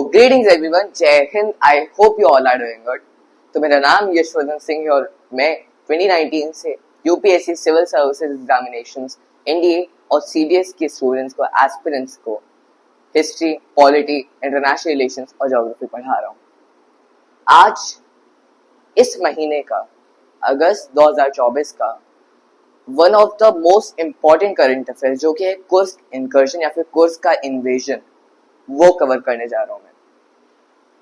Greetings everyone, जय हिंद। I hope you all are doing good. तो मेरा नाम यशवर्धन सिंह है और मैं 2019 से UPSC civil services examinations, NDA और सीडीएस के स्टूडेंट्स को, एस्पिरेंट्स को हिस्ट्री, पॉलिटी, इंटरनेशनल रिलेशंस और ज्योग्राफी पढ़ा रहा हूँ। आज इस महीने का अगस्त 2024 का one of the most important current affair जो कि है कुर्स्क इंकर्जन या फिर कुर्स्क का इन्वेजन, वो कवर करने जा रहा हूँ मैं।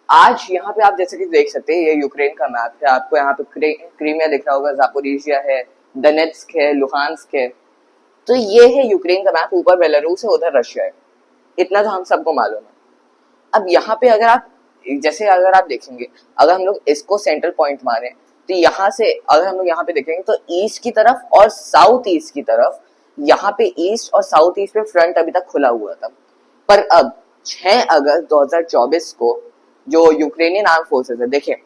आज यहाँ पे आप जैसे कि देख सकते हैं, ये यूक्रेन का मैप है। आपको यहाँ पे क्रीमिया दिख रहा होगा, जापोरिजिया है, डोनेट्स्क है, लुहांस्क है। तो ये है यूक्रेन का मैप। ऊपर बेलारूस है, उधर रशिया है। इतना तो हम सबको मालूम है। अब यहाँ पे अगर आप देखेंगे, अगर हम लोग इसको सेंट्रल पॉइंट माने तो यहाँ से अगर हम लोग यहाँ पे देखेंगे तो ईस्ट की तरफ और साउथ ईस्ट की तरफ, यहाँ पे ईस्ट और साउथ ईस्ट पे फ्रंट अभी तक खुला हुआ था। पर अब 6 अगस्त 2024 को जो यूक्रेनियन आर्म फोर्सेस है, देखिए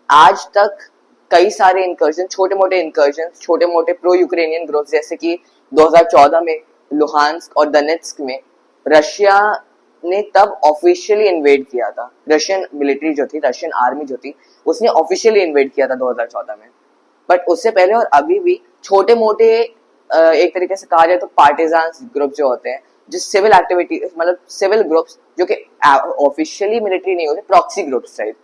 आज तक कई सारे इंकर्जन, छोटे मोटे प्रो यूक्रेनियन ग्रुप, जैसे कि 2014 में लुहांस्क और डोनेट्स्क में रशिया ने तब ऑफिशियली इन्वेड किया था। रशियन मिलिट्री जो थी, रशियन आर्मी जो थी, उसने ऑफिशियली इन्वेड किया था 2014 में। बट उससे पहले और अभी भी छोटे मोटे एक तरीके से कहा जाए तो पार्टिजान ग्रुप जो होते हैं, जो सिविल एक्टिविटी, मतलब सिविल ग्रुप्स जो कि ऑफिशियली मिलिट्री नहीं होते, proxy groups type.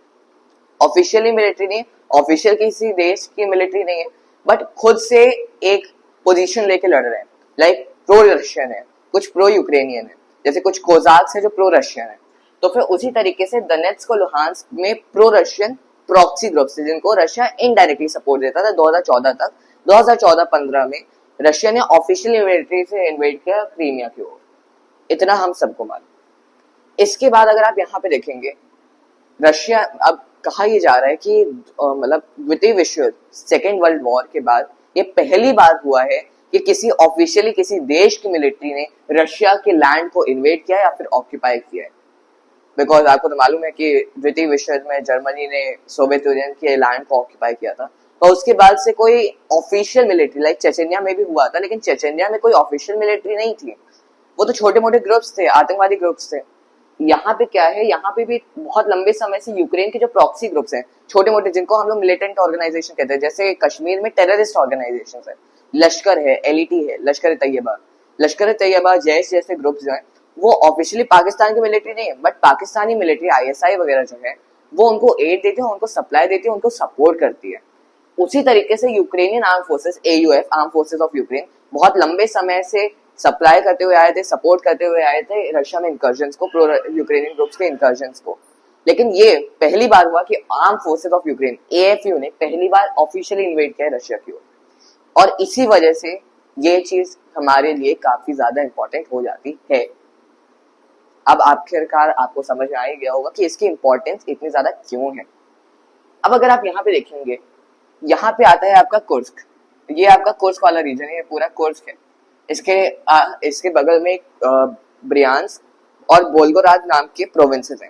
Officially military नहीं, ऑफिशियल किसी देश की मिलिट्री नहीं है, बट खुद से एक पोजीशन लेके लड़ रहे हैं। लाइक प्रो रशियन है, कुछ प्रो यूक्रेनियन है, जैसे कुछ कोजाक्स है जो प्रो रशियन है। तो फिर उसी तरीके से डोनेट्स्क और लुहांस्क में प्रो रशियन प्रॉक्सी ग्रुप्स है, जिनको रशिया इनडायरेक्टली सपोर्ट देता था 2014 तक। 2014-15 में रशिया ने ऑफिशियली मिलिट्री से इन्वेड किया क्रीमिया की ओर। इतना हम सबको मालूम। इसके बाद अगर आप यहाँ पे देखेंगे, रशिया, अब कहा यह जा रहा है कि मतलब द्वितीय विश्व युद्ध, सेकेंड वर्ल्ड वॉर के बाद ये पहली बार हुआ है कि किसी ऑफिशियली किसी देश की मिलिट्री ने रशिया के लैंड को इन्वेड किया या फिर ऑक्यूपाई किया है। बिकॉज आपको तो मालूम है कि द्वितीय विश्व युद्ध में जर्मनी ने सोवियत यूनियन के लैंड को ऑक्यूपाई किया था। और उसके बाद से कोई ऑफिशियल मिलिट्री, लाइक चेचेनिया में भी हुआ था, लेकिन चेचेनिया में कोई ऑफिशियल मिलिट्री नहीं थी। वो तो छोटे मोटे ग्रुप्स थे, आतंकवादी ग्रुप्स थे। यहाँ पे क्या है, यहाँ पे भी बहुत लंबे समय से यूक्रेन के जो प्रॉक्सी ग्रुप्स हैं, छोटे मोटे, जिनको हम लोग मिलिटेंट ऑर्गेनाइजेशन कहते हैं, जैसे कश्मीर में टेररिस्ट ऑर्गेनाइजेशन है, लश्कर है, एलईटी है, लश्कर तैयबा, जैश जैसे ग्रुप्स जो हैं, वो ऑफिशियली पाकिस्तान की मिलिट्री नहीं है, बट पाकिस्तानी मिलिट्री आईएसआई वगैरह जो है, वो उनको एड देती है, उनको सप्लाई देती है, उनको सपोर्ट करती है। उसी तरीके से Ukrainian arm forces, AUF, arm forces of Ukraine, बहुत लंबे समय से सप्लाई करते हुए आए थे, सपोर्ट करते हुए आए थे रशिया में इंकर्जन्स को, प्रो यूक्रेनियन ग्रुप्स के इंकर्जन्स को। लेकिन ये पहली बार हुआ कि arm forces of Ukraine, AFU, ने पहली बार ऑफिशियली इन्वेड किया है रशिया की ओर। और इसी वजह से ये चीज हमारे लिए काफी ज्यादा इंपॉर्टेंट हो जाती है। अब आखिरकार आपको समझ में आ ही गया होगा कि इसकी इंपॉर्टेंस इतनी ज्यादा क्यों है। अब अगर आप यहाँ पे देखेंगे, यहाँ पे आता है आपका कुर्स्क। ये आपका कुर्स्क वाला रीजन है, ये पूरा कुर्स्क है। इसके बगल में ब्रियांस्क और वोल्गोराद नाम के प्रोविंसेस हैं।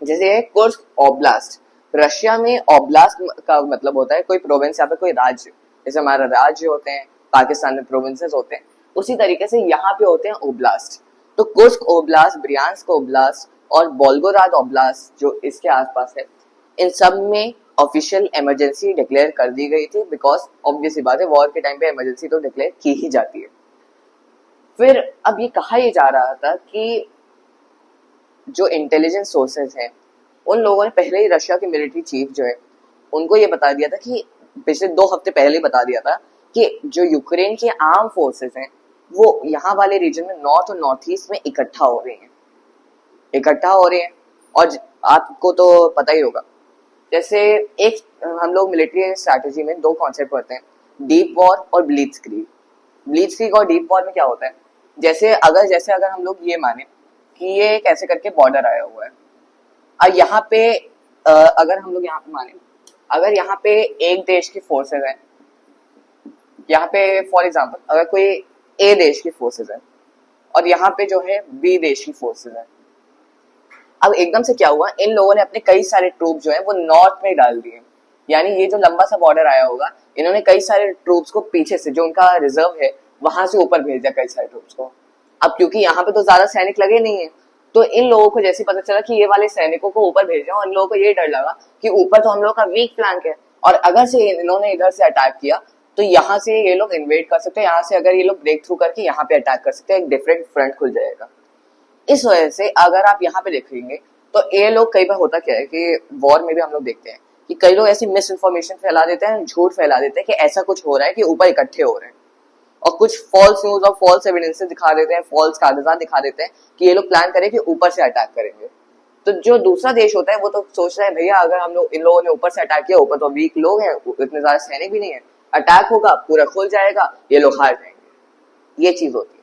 जैसे है कुर्स्क ओब्लास्ट। रशिया में ओब्लास्ट का मतलब होता है कोई प्रोविंस या फिर कोई राज्य। जैसे हमारा राज्य होते हैं, पाकिस्तान में प्रोविंसेस होते हैं, उसी तरीके से यहाँ पे होते हैं ओब्लास्ट। तो कुर्स्क ओब्लास्ट, ब्रियांस्क ओब्लास्ट और वोल्गोराद ओब्लास्ट जो इसके आसपास है, इन सब में ऑफिशियल इमरजेंसी डिक्लेयर कर दी गई थी। बिकॉज ऑब्वियसली बात है, वॉर के टाइम पे इमरजेंसी तो डिक्लेयर की ही जाती है। फिर अब ये कहा यह जा रहा था कि जो इंटेलिजेंस सोर्सेज हैं, उन लोगों ने पहले ही रशिया के मिलिट्री चीफ जो है, उनको ये बता दिया था कि पिछले 2 हफ्ते पहले बता दिया था कि जो यूक्रेन के आर्म फोर्सेस हैं, वो यहाँ वाले रीजन में, नॉर्थ और नॉर्थ ईस्ट में इकट्ठा हो रहे हैं। और आपको तो पता ही होगा, जैसे एक हम लोग मिलिट्री स्ट्रैटेजी में 2 कॉन्सेप्ट पढ़ते हैं, डीप वॉर और ब्लीट्सक्रीग और डीप वॉर में क्या होता है, जैसे अगर हम लोग ये माने कि ये कैसे करके बॉर्डर आया हुआ है, और यहाँ पे अगर हम लोग यहाँ पे माने, अगर यहाँ पे एक देश की फोर्सेस है, यहाँ पे फॉर एग्जांपल अगर कोई ए देश की फोर्सेस है और यहाँ पे जो है बी देश की फोर्सेस है, अब एकदम से क्या हुआ, इन लोगों ने अपने कई सारे ट्रूप जो है वो नॉर्थ में डाल दिए। यानी ये जो लंबा सा बॉर्डर आया होगा, इन्होंने कई सारे ट्रूप्स को पीछे से, जो उनका रिजर्व है, वहां से ऊपर भेज दिया कई सारे ट्रूप्स को। अब क्योंकि यहाँ पे तो ज्यादा सैनिक लगे नहीं है, तो इन लोगों को जैसे पता चला कि ये वाले सैनिकों को ऊपर भेज रहे हैं, और इन लोगों को ये डर लगा कि ऊपर तो हम लोग का वीक फ्लैंक है, और अगर से इन्होंने इधर से अटैक किया तो यहाँ से ये लोग इन्वेड कर सकते हैं, यहाँ से अगर ये लोग ब्रेक थ्रू करके यहाँ पे अटैक कर सकते हैं, एक डिफरेंट फ्रंट खुल जाएगा। इस वजह से अगर आप यहाँ पे देखेंगे तो ये लोग कई बार होता क्या है कि वॉर में भी हम लोग देखते हैं कि कई लोग ऐसी मिस इन्फॉर्मेशन फैला देते हैं, झूठ फैला देते हैं कि ऐसा कुछ हो रहा है कि ऊपर इकट्ठे हो रहे हैं, और कुछ फॉल्स न्यूज और फॉल्स एविडेंसेस दिखा देते हैं, फॉल्स कागजात दिखा देते हैं कि ये लोग प्लान करें कि ऊपर से अटैक करेंगे। तो जो दूसरा देश होता है वो तो सोच रहा है भैया अगर हम लोग इन लोगों ने ऊपर से अटैक किया, ऊपर तो वीक लोग हैं, इतने ज्यादा सैनिक भी नहीं है, अटैक होगा पूरा खुल जाएगा, ये लोग हार जाएंगे। ये चीज होती है।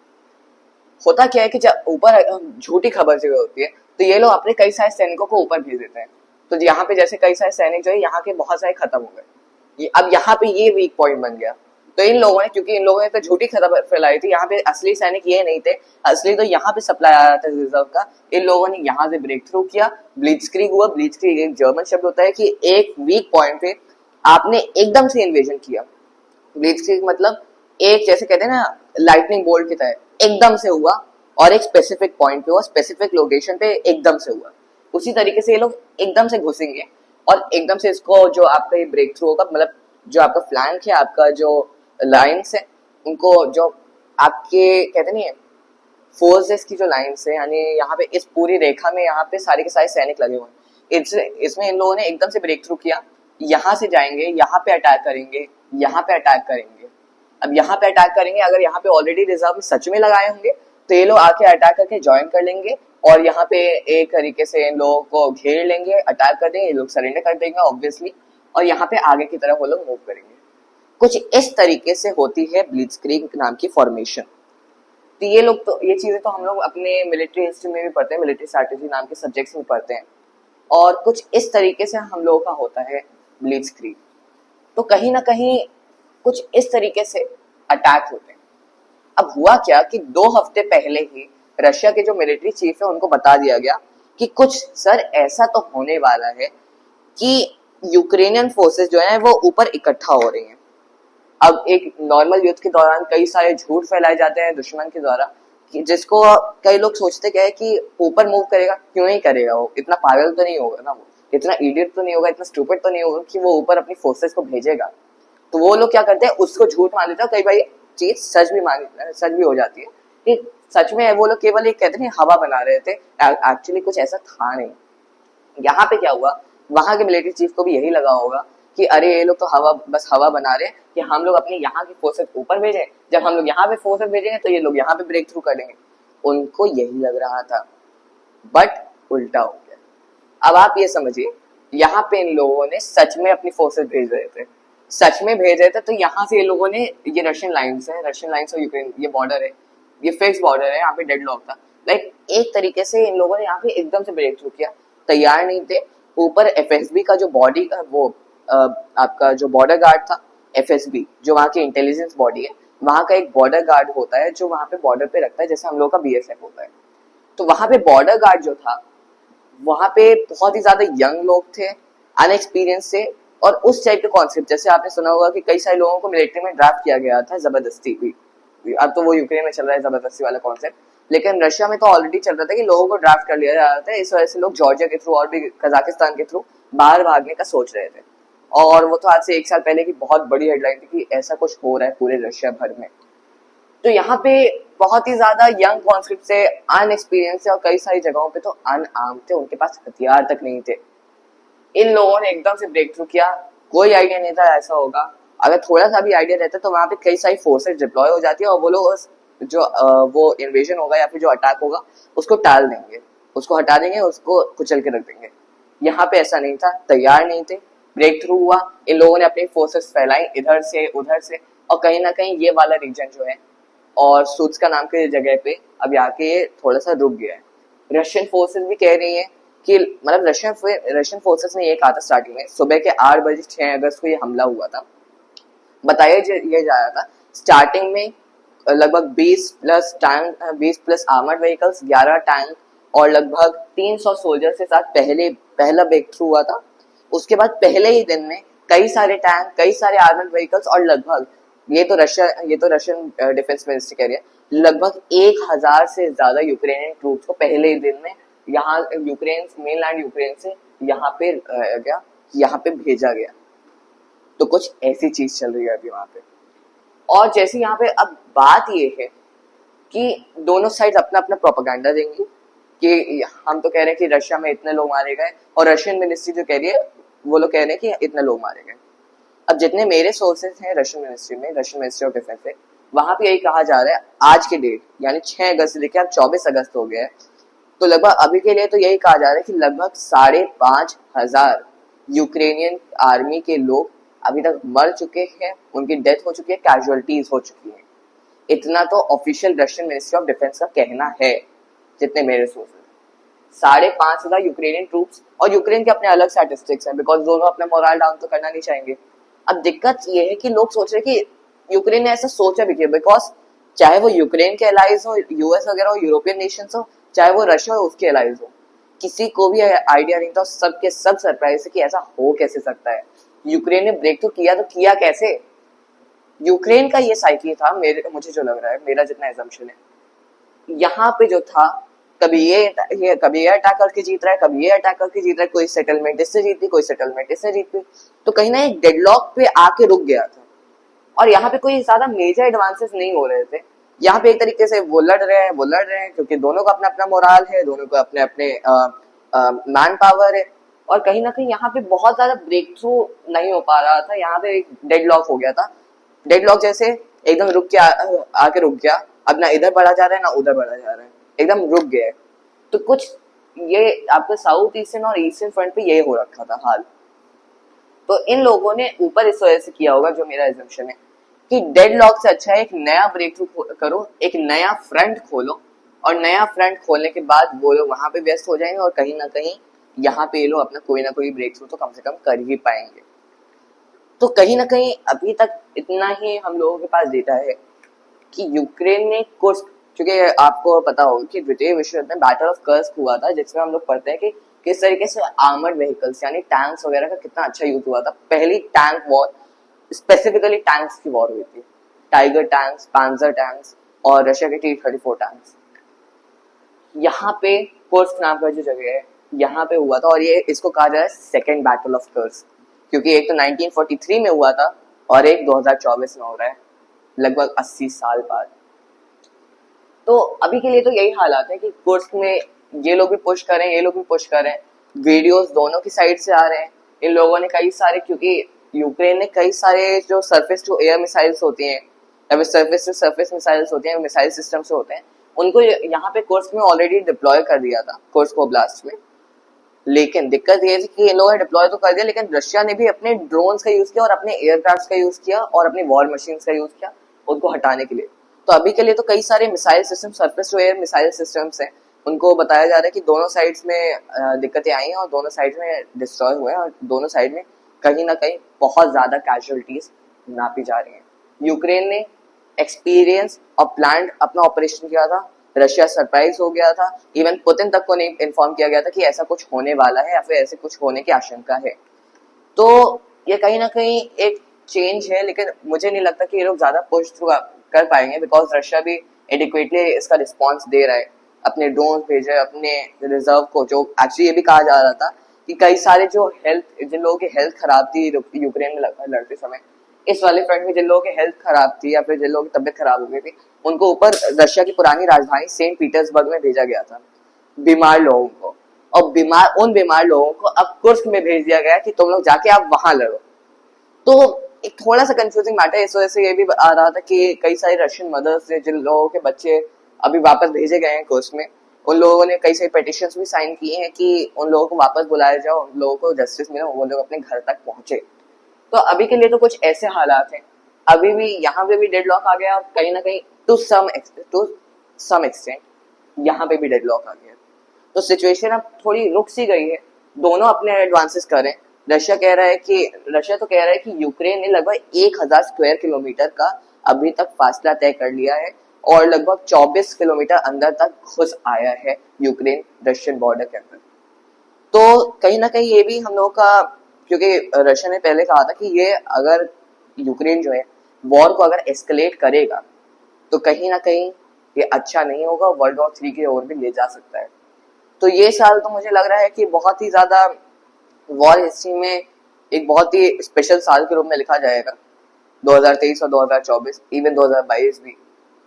होता क्या है कि जब ऊपर झूठी खबर जो होती है तो ये लोग अपने कई सारे सैनिकों को ऊपर भेज देते हैं। तो यहाँ पे जैसे कई सारे सैनिक जो है यहाँ के बहुत सारे खत्म हो गए, अब यहाँ पे ये वीक पॉइंट बन गया। तो इन लोगों ने, क्योंकि इन लोगों ने तो झूठी खबर फैलाई थी, यहाँ पे असली सैनिक ये नहीं थे, असली तो यहाँ पे सप्लाई आ रहा था रिजर्व का, इन लोगों ने यहाँ से ब्रेक थ्रू किया, ब्लिट्जक्रीग हुआ। ब्लिट्जक्रीग एक जर्मन शब्द होता है कि एक वीक पॉइंट पे आपने एकदम से इन्वेजन किया। ब्लिट्जक्रीग मतलब एक, जैसे कहते हैं ना लाइटनिंग बोल्ट की तरह, एकदम से हुआ और एक स्पेसिफिक पॉइंट पे हुआ, स्पेसिफिक लोकेशन पे एकदम से हुआ। उसी तरीके से ये लोग एकदम से घुसेंगे और एकदम से इसको जो आपका ये ब्रेक थ्रू होगा, मतलब जो आपका फ्लैंक है, आपका जो लाइन्स है, उनको जो आपके कहते नहीं है फोर्सेस की जो लाइन्स है, यानी यहाँ पे इस पूरी रेखा में यहाँ पे सारे के सारे सैनिक लगे हुए हैं, इसमें इन लोगों ने एकदम से ब्रेक थ्रू किया, यहाँ से जाएंगे, यहाँ पे अटैक करेंगे, यहाँ पे अटैक करेंगे। अब यहाँ पे अटैक करेंगे, अगर यहाँ पे ऑलरेडी रिजर्व में सच में लगाए होंगे तो ये लोग आके अटैक करके ज्वाइन कर लेंगे, और यहाँ पे एक तरीके से इन लोगों को घेर लेंगे, अटैक कर देंगे, ये लोग सरेंडर कर देंगे ऑब्वियसली, और यहाँ पे आगे की तरफ वो लोग मूव करेंगे। कुछ इस तरीके से होती है ब्लिट्जक्रीग नाम की फॉर्मेशन। तो ये लोग, तो ये चीजें तो हम लोग अपने मिलिट्री हिस्ट्री में भी पढ़ते हैं, मिलिट्री स्ट्रैटेजी नाम के सब्जेक्ट्स में पढ़ते हैं, और कुछ इस तरीके से हम लोगों का होता है ब्लिट्जक्रीग। तो कहीं ना कहीं कुछ इस तरीके से अटैक होते हैं। अब हुआ क्या कि 2 हफ्ते पहले ही रशिया के जो मिलिट्री चीफ है उनको बता दिया गया कि कुछ सर ऐसा तो होने वाला है कि यूक्रेनियन फोर्सेस जो है वो ऊपर इकट्ठा हो रही हैं। अब एक नॉर्मल युद्ध के दौरान कई सारे झूठ फैलाए जाते हैं दुश्मन के द्वारा, कि जिसको कई लोग सोचते क्या है कि ऊपर मूव करेगा, क्यों नहीं करेगा, वो इतना पागल तो नहीं होगा ना, वो इतना इडियट तो नहीं होगा, इतना स्टूपिड तो नहीं होगा कि वो ऊपर अपनी फोर्सेस को भेजेगा। तो वो लोग क्या करते हैं, उसको झूठ मान लेते हैं, कई बार चीज सच भी हो जाती है कि सच में वो लोग केवल एक कहते हैं हवा बना रहे थे, एक्चुअली कुछ ऐसा था नहीं। यहाँ पे क्या हुआ, वहां के मिलिट्री चीफ को भी यही लगा होगा कि अरे ये लोग तो हवा बना रहे हैं कि हम लोग अपने यहाँ की फोर्सेस ऊपर भेजें, जब हम लोग यहाँ पे फोर्सेस भेजेंगे तो ये लोग यहाँ पे ब्रेक थ्रू कर देंगे। उनको यही लग रहा था, बट उल्टा हो गया। अब आप ये समझिए, यहाँ पे इन लोगों ने सच में अपनी फोर्सेस भेज रहे थे, सच में भेज रहे थे, तो यहाँ से ये लोगों ने, ये रशियन लाइन्स और यूक्रेन, ये बॉर्डर है, ये फिक्स बॉर्डर है, यहाँ पे डेडलॉक था, लाइक एक तरीके से इन लोगों ने यहाँ पे एकदम से ब्रेक थ्रू किया, तैयार नहीं थे। ऊपर एफएसबी का जो बॉडी का वो आपका जो बॉर्डर गार्ड था, एफएसबी जो वहाँ की इंटेलिजेंस बॉडी है, वहाँ का एक बॉर्डर गार्ड होता है जो वहाँ पे बॉर्डर पे रखता है, जैसे हम लोग का बीएसएफ होता है। तो वहाँ पे बॉर्डर गार्ड जो था, वहाँ पे बहुत ही ज्यादा यंग लोग थे, अनएक्सपीरियंस थे, और उस टाइप के कॉन्सेप्ट, जैसे आपने सुना होगा कि कई सारे लोगों को मिलिट्री में ड्राफ्ट किया गया था जबरदस्ती भी, अब तो वो यूक्रेन में चल रहा है जबरदस्ती वाला कॉन्सेप्ट, लेकिन रशिया में तो ऑलरेडी चल रहा था कि लोगों को ड्राफ्ट कर लिया जा रहा था। इस वजह से लोग जॉर्जिया के थ्रू और भी कजाकिस्तान के थ्रू बाहर भागने का सोच रहे थे, और वो तो आज से 1 साल पहले की बहुत बड़ी हेडलाइन थी कि ऐसा कुछ हो रहा है पूरे रशिया भर में। तो यहाँ पे बहुत ही ज्यादा यंग कॉन्सेप्ट से, अनएक्सपीरियंस से, और कई सारी जगहों पे तो अनआर्म्ड थे, उनके पास हथियार तक नहीं थे। इन लोगों ने एकदम से ब्रेक थ्रू किया, कोई आइडिया नहीं था ऐसा होगा। अगर थोड़ा सा भी आइडिया रहता तो वहां पे कई सारी फोर्सेस डिप्लॉय हो जाती है, और वो लोग जो वो इन्वेजन होगा या फिर जो अटैक होगा उसको टाल देंगे, उसको हटा देंगे, उसको कुचल के रख देंगे। यहाँ पे ऐसा नहीं था, तैयार नहीं थे, ब्रेक थ्रू हुआ, इन लोगों ने अपनी फोर्सेस फैलाई इधर से उधर से, और कहीं ना कहीं ये वाला रीजन जो है और सुत्स्का नाम के जगह पे अब आके थोड़ा सा रुक गया है। रशियन फोर्सेस भी कह रही हैं कि, मतलब रशियन फोर्सेस ने ये कहा था स्टार्टिंग में, सुबह के 8 बजे 6 अगस्त को ये हमला हुआ था। बताया ये जा रहा था स्टार्टिंग में लगभग 20 प्लस आर्मर्ड व्हीकल्स, 11 टैंक और लगभग 300 सोल्जर के साथ पहला ब्रेक थ्रू हुआ था। उसके बाद पहले ही दिन में कई सारे टैंक, कई सारे आर्मर्ड व्हीकल्स, और लगभग ये तो रशियन डिफेंस मिनिस्ट्री कह रही है, लगभग 1000 से ज्यादा यूक्रेनियन ट्रूप्स को पहले ही दिन में यहाँ यूक्रेन, मेनलैंड यूक्रेन से यहाँ पे गया, यहाँ पे भेजा गया। तो कुछ ऐसी चीज चल रही है अभी वहां पे। और जैसे यहाँ पे अब बात ये है कि दोनों साइड अपना अपना प्रोपेगेंडा देंगे कि हम तो कह रहे हैं कि रशिया में इतने लोग मारे गए, और रशियन मिनिस्ट्री जो कह रही है वो लोग कह रहे हैं कि इतने लोग मारे गए। अब जितने मेरे सोर्सेज हैं रशियन मिनिस्ट्री में, रशियन मिनिस्ट्री ऑफ डिफेंस में, वहां पे यही कहा जा रहा है आज के डेट यानी 6 अगस्त से लेकर अब 24 अगस्त हो गया है, तो लगभग अभी के लिए तो यही कहा जा रहा है कि लगभग 5,500 यूक्रेनियन आर्मी के लोग अभी तक मर चुके हैं, उनकी डेथ हो चुकी है, कैजुअलिटीज हो चुकी है। इतना तो official Russian ministry of defence का कहना है, जितने मेरे सोर्सेज। 5,500 यूक्रेनियन ट्रूप्स, और यूक्रेन के अपने अलग स्टैटिस्टिक्स हैं, बिकॉज दोनों अपना मोरल डाउन तो करना नहीं चाहेंगे। अब दिक्कत ये है कि लोग सोच रहे कि यूक्रेन ने ऐसा सोचा भी किया, बिकॉज चाहे वो यूक्रेन के एलाइज हो, यूएस वगैरह हो, यूरोपियन नेशंस हो, चाहे वो रशिया हो उसके एलाइज हो, किसी को भी आइडिया नहीं था, सबके सब सरप्राइज है कि ऐसा हो कैसे सकता है। यूक्रेन ने ब्रेक तो किया कैसे? यूक्रेन का ये साइकिल था, मुझे जो लग रहा है, मेरा जितना एजम्पशन है, यहाँ पे जो था कभी ये अटैक करके जीत रहा है, कभी ये अटैक करके जीत रहा है, कोई सेटलमेंट इससे जीती, कोई सेटलमेंट इससे जीती, तो कहीं ना एक डेडलॉक पे आके रुक गया था। और यहाँ पे कोई ज्यादा मेजर एडवांसेस नहीं हो रहे थे। यहाँ पे एक तरीके से वो लड़ रहे हैं क्योंकि दोनों का अपना अपना मोराल है, दोनों को अपने अपने मैन पावर है, और कहीं ना कहीं यहाँ पे बहुत ज्यादा ब्रेक थ्रू नहीं हो पा रहा था। यहाँ पे एक डेडलॉक हो गया था, डेडलॉक जैसे एकदम आके रुक गया, अब ना इधर बढ़ा जा रहा है ना उधर बढ़ा जा रहा है, एकदम रुक गया। तो कुछ ये आपके साउथ ईस्टर्न और ईस्टर्न फ्रंट पे ये हो रखा था हाल। तो इन लोगों ने ऊपर इस वजह से किया होगा, जो मेरा एजम्पशन है, कि डेडलॉक से अच्छा है एक नया ब्रेक थ्रू करो, एक नया फ्रंट खोलो, और नया फ्रंट खोलने के बाद वो लोग वहां पे व्यस्त हो जाएंगे, और कहीं ना कहीं यहाँ पे ये लोग अपना कोई ना कोई ब्रेक थ्रू तो कम से कम कर ही पाएंगे। तो कहीं ना कहीं अभी तक इतना ही हम लोगों के पास डेटा है कि यूक्रेन ने कुछ, क्योंकि आपको पता होगा कि द्वितीय विश्व युद्ध में बैटल ऑफ कर्स्क हुआ था, जिसमें हम लोग पढ़ते हैं कि किस तरीके से आर्मर्ड व्हीकल्स यानी टैंक्स वगैरह का कितना अच्छा यूज हुआ था। पहली टैंक वॉर, स्पेसिफिकली टैंक्स की वॉर हुई थी, टाइगर टैंक्स, पांजर टैंक्स और रशिया के T-34 टैंक्स। यहाँ पे कुर्स्क नाम का जो जगह है यहाँ पे हुआ था, और ये इसको कहा जाए सेकेंड बैटल ऑफ कर्स्क, क्योंकि एक तो 1943 में हुआ था और एक 2024 में हो रहा है, लगभग 80 साल बाद। तो अभी के लिए तो यही हालात है कि कुर्स्क में ये लोग भी पुश करें, ये लोग भी पुश करें, वीडियोस दोनों की साइड से आ रहे हैं। इन लोगों ने कई सारे, क्योंकि यूक्रेन ने कई सारे जो सरफेस टू एयर मिसाइल्स होती हैं या फिर सरफेस से सरफेस मिसाइल्स होती हैं, मिसाइल सिस्टम से होते हैं, उनको यहाँ पे कुर्स्क में ऑलरेडी डिप्लॉय कर दिया था, कुर्स्क ओब्लास्ट में। लेकिन दिक्कत ये थी कि इन लोगों ने डिप्लॉय तो कर दिया, लेकिन रशिया ने भी अपने ड्रोन्स का यूज किया और अपने एयरक्राफ्ट का यूज किया और अपनी वॉर मशीन का यूज किया उनको हटाने के लिए। तो अभी के लिए तो कई सारे missile system, surface to air missile systems हैं, उनको बताया जा रहा है कि दोनों साइड्स में दिक्कतें आई हैं और दोनों साइड में डिस्ट्रॉय हुए हैं, और दोनों साइड में कहीं ना कहीं बहुत ज्यादा कैजुअलिटीज नापी जा रही हैं। यूक्रेन ने एक्सपीरियंस और प्लान अपना ऑपरेशन किया था, रशिया सरप्राइज हो गया था, इवन पुतिन तक को नहीं इन्फॉर्म किया गया था कि ऐसा कुछ होने वाला है या फिर ऐसे कुछ होने की आशंका है। तो ये कहीं ना कहीं एक चेंज है, लेकिन मुझे नहीं लगता कि ये लोग ज्यादा पुश थ्रू कर पाएंगे, बिकॉज रशिया भी एडिक्वेटली इसका रिस्पॉन्स दे रहा है, अपने ड्रोन भेज रहे, अपने रिजर्व को, जो एक्चुअली ये भी कहा जा रहा था कि कई सारे जो हेल्थ, जिन लोगों की हेल्थ खराब थी यूक्रेन में लड़ते समय, इस वाले फ्रंट में जिन लोगों की हेल्थ खराब थी या फिर जिन लोगों की तबियत खराब हो गई थी, उनको ऊपर रशिया की पुरानी राजधानी सेंट पीटर्सबर्ग में भेजा गया था, बीमार लोगों को। और उन बीमार लोगों को अब कुर्स्क में भेज दिया गया कि तुम लोग जाके आप वहां लड़ो। तो एक थोड़ा सा कंफ्यूजिंग मैटर, इस वजह से ये भी आ रहा था कि कई सारी रशियन मदर्स ने, जिन लोगों के बच्चे अभी वापस भेजे गए हैं कुर्स्क में, उन लोगों ने कई सारी पिटिशंस भी साइन किए हैं कि उन लोगों को वापस बुलाया जाओ, उन लोगों को जस्टिस मिले, वो लोग अपने घर तक पहुंचे। तो अभी के लिए तो कुछ ऐसे हालात हैं, अभी भी यहाँ पे भी डेडलॉक आ गया, और कहीं ना कहीं टू सम एक्सटेंट यहाँ पे भी डेडलॉक आ गया। तो सिचुएशन अब थोड़ी रुक सी गई है, दोनों अपने एडवांसेस करें। रशिया तो कह रहा है कि यूक्रेन ने लगभग 1000 स्क्वायर किलोमीटर का अभी तक फासला तय कर लिया है, और लगभग 24 किलोमीटर अंदर तक घुस आया है यूक्रेन रशियन बॉर्डर के अंदर। तो कहीं ना कहीं ये भी हम लोग का, क्योंकि रशिया ने पहले कहा था कि ये अगर यूक्रेन जो है वॉर को अगर एस्केलेट करेगा तो कहीं ना कहीं ये अच्छा नहीं होगा, वर्ल्ड वॉर 3 की ओर भी ले जा सकता है। तो ये साल तो मुझे लग रहा है कि बहुत ही ज्यादा वॉर हिस्ट्री में एक बहुत ही स्पेशल साल के रूप में लिखा जाएगा, 2023 और 2024, इवन 2022 भी,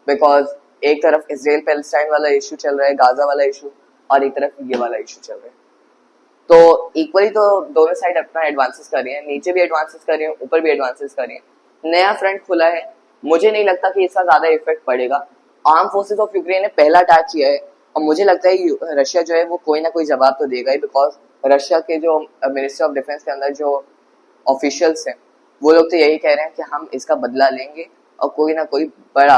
बिकॉज एक तरफ इसराइल पैलेस्टाइन वाला इशू चल रहा है, गाजा वाला इशू, और एक तरफ ये वाला इशू चल रहा है। तो इक्वली तो दोनों साइड अपना एडवांसेस कर रही है, नीचे भी एडवांसेस कर रही है, ऊपर भी एडवांसेस कर रही है। नया फ्रंट खुला है, मुझे नहीं लगता कि इसका ज्यादा इफेक्ट पड़ेगा। आर्म फोर्सेस ऑफ यूक्रेन ने पहला अटैक किया है, और मुझे लगता है रशिया जो है वो कोई ना कोई जवाब तो देगा ही, बिकॉज रशिया के जो मिनिस्ट्री ऑफ डिफेंस के अंदर जो ऑफिशियल्स हैं वो लोग तो यही कह रहे हैं कि हम इसका बदला लेंगे और कोई ना कोई बड़ा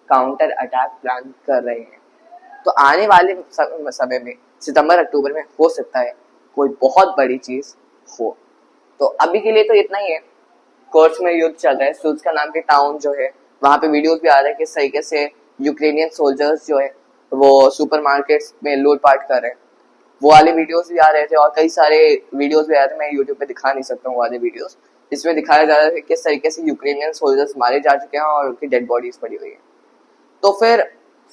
काउंटर अटैक प्लान कर रहे हैं। तो आने वाले समय में सितंबर अक्टूबर में हो सकता है कोई बहुत बड़ी चीज हो। तो अभी के लिए तो इतना ही है। कोर्स में युद्ध चल रहा है, सुल्स्का नाम के टाउन जो है वहां पे वीडियोस भी आ रहे हैं किस तरीके से यूक्रेनियन सोल्जर्स जो है वो सुपरमार्केट्स में लूटपाट कर रहे हैं। वो वाले वीडियोस भी आ रहे थे, और कई सारे वीडियोस भी आ रहे थे, मैं यूट्यूब पे दिखा नहीं सकता हूँ वाले वीडियोस, जिसमें दिखाया जा रहा है किस तरीके से यूक्रेनियन सोल्जर्स मारे जा चुके हैं और उनकी डेड बॉडीज पड़ी हुई है। तो फिर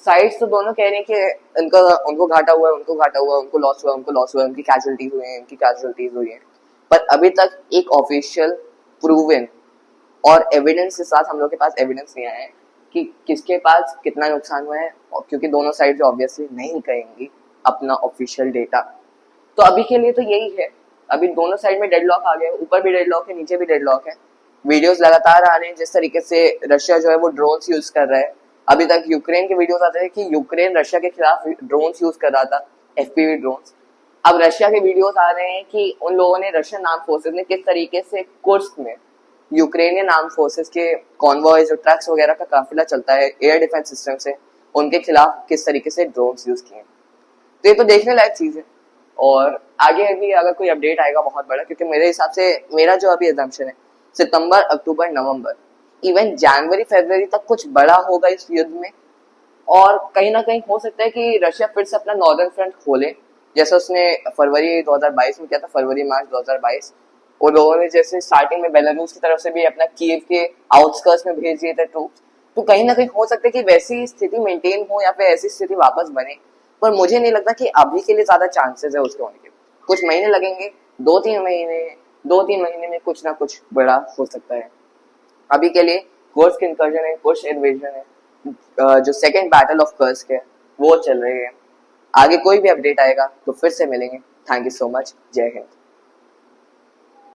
साइड्स तो दोनों कह रहे हैं कि उनको घाटा हुआ है, उनको घाटा हुआ है, उनको लॉस हुआ है, उनको लॉस हुआ है, उनकी कैजुअलिटीज हुई हैं, उनकी कैजुअलिटीज हुई हैं। पर अभी तक एक ऑफिशियल प्रूवन और एविडेंस के साथ हम लोग के पास एविडेंस नहीं आया है कि किसके पास कितना नुकसान हुआ है, क्योंकि दोनों साइड ऑब्वियसली नहीं कहेंगी अपना ऑफिशियल डेटा। तो अभी के लिए तो यही है। अभी दोनों साइड में डेडलॉक आ गए, ऊपर भी डेडलॉक है, नीचे भी डेडलॉक है। वीडियोस लगातार आ रहे हैं जिस तरीके से रशिया जो है वो ड्रोन्स यूज कर रहा है। अभी तक यूक्रेन के वीडियोस आते थे कि यूक्रेन रशिया के खिलाफ ड्रोन्स यूज कर रहा था, एफपीवी ड्रोन्स। अब रशिया के वीडियोस आ रहे हैं कि उन लोगों ने, रशियन आर्म फोर्सेस ने किस तरीके से कुर्स्क में यूक्रेनियन आर्म फोर्सेस के कॉन्वॉय जो ट्रक्स वगैरह का काफिला चलता है एयर डिफेंस सिस्टम से, उनके खिलाफ किस तरीके से ड्रोन्स यूज किए। तो ये तो देखने लायक चीज है। और आगे भी अगर कोई अपडेट आएगा बहुत बड़ा, क्योंकि मेरे हिसाब से मेरा जो अभी एजम्पशन है सितंबर अक्टूबर नवंबर, इवन जनवरी फरवरी तक कुछ बड़ा होगा इस युद्ध में। और कहीं ना कहीं हो सकता है कि रशिया फिर से अपना नॉर्दर्न फ्रंट खोले, जैसे उसने फरवरी 2022 में किया था, फरवरी मार्च 2022। वो लोगों ने जैसे स्टार्टिंग में बेलारूस की तरफ से भी अपना कीव के आउटस्कर्ट्स में भेज दिए थे ट्रूप्स। तो कहीं ना कहीं हो सकता है कि वैसी स्थिति मेंटेन हो या फिर ऐसी स्थिति वापस बने। पर मुझे नहीं लगता कि अभी के लिए ज्यादा चांसेस है उसके होने के। कुछ महीने लगेंगे, 2-3 महीने में कुछ ना कुछ बड़ा हो सकता है। अभी के लिए कुर्स्क इंकर्जन है, कुर्स्क इन्वेजन है, जो सेकेंड बैटल ऑफ कर्स्क है वो चल रही है। आगे कोई भी अपडेट आएगा तो फिर से मिलेंगे। Thank you so much. जय हिंद।